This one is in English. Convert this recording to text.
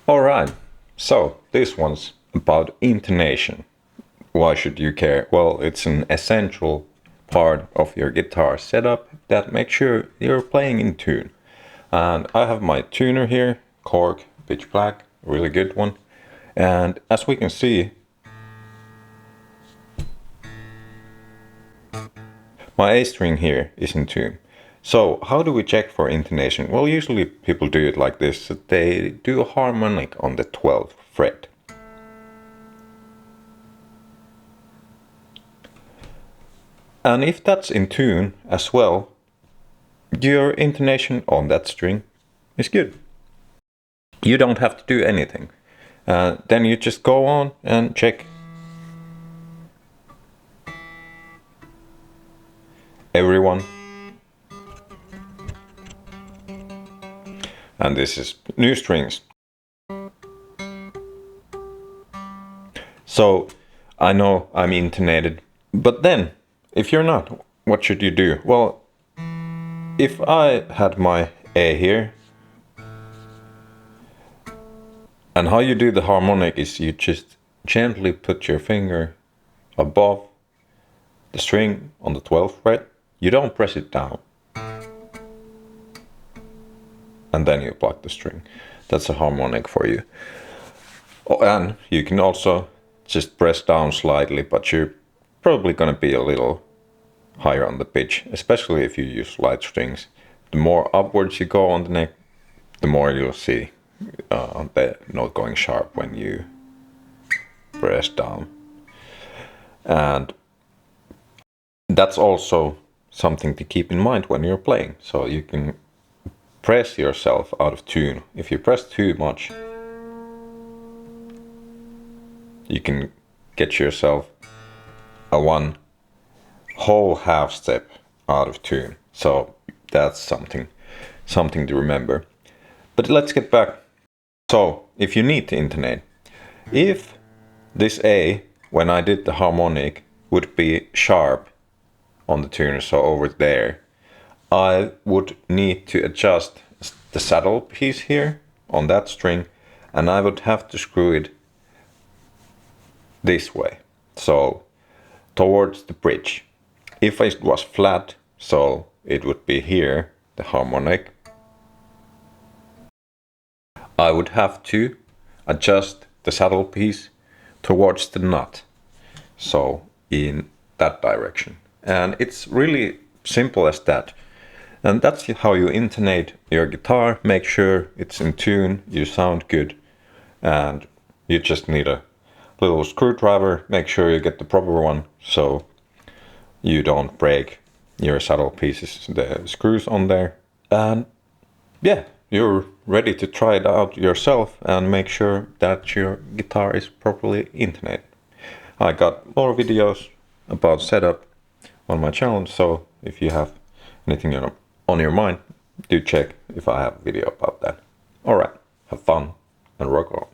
Alright, so this one's about intonation. Why should you care? Well, it's an essential part of your guitar setup that makes sure you're playing in tune. And I have my tuner here, Korg Pitch Black, really good one. And as we can see, my A string here is in tune. So how do we check for intonation? Well, usually people do it like this. They do a harmonic on the 12th fret. And if that's in tune as well, your intonation on that string is good. You don't have to do anything. Then you just go on and check everyone. And this is new strings. So I know I'm intonated, but then if you're not, what should you do? Well, if I had my A here, and how you do the harmonic is you just gently put your finger above the string on the 12th fret. You don't press it down. And then you pluck the string. That's a harmonic for you. Oh, and you can also just press down slightly, but you're probably going to be a little higher on the pitch, especially if you use light strings. The more upwards you go on the neck, the more you'll see the note going sharp when you press down. And that's also something to keep in mind when you're playing. So you can press yourself out of tune. If you press too much, you can get yourself a one whole half step out of tune. So that's something to remember. But let's get back. So if you need to intonate, if this A, when I did the harmonic, would be sharp on the tuner, so over there, I would need to adjust the saddle piece here on that string, and I would have to screw it this way, so towards the bridge. If it was flat, so it would be here, the harmonic, I would have to adjust the saddle piece towards the nut, so in that direction. And it's really simple as that. And that's how you intonate your guitar. Make sure it's in tune, you sound good, and you just need a little screwdriver. Make sure you get the proper one so you don't break your saddle pieces, the screws on there. And yeah, you're ready to try it out yourself and make sure that your guitar is properly intonated. I got more videos about setup on my channel, so if you have anything on your mind, do check if I have a video about that. Alright, have fun and rock on.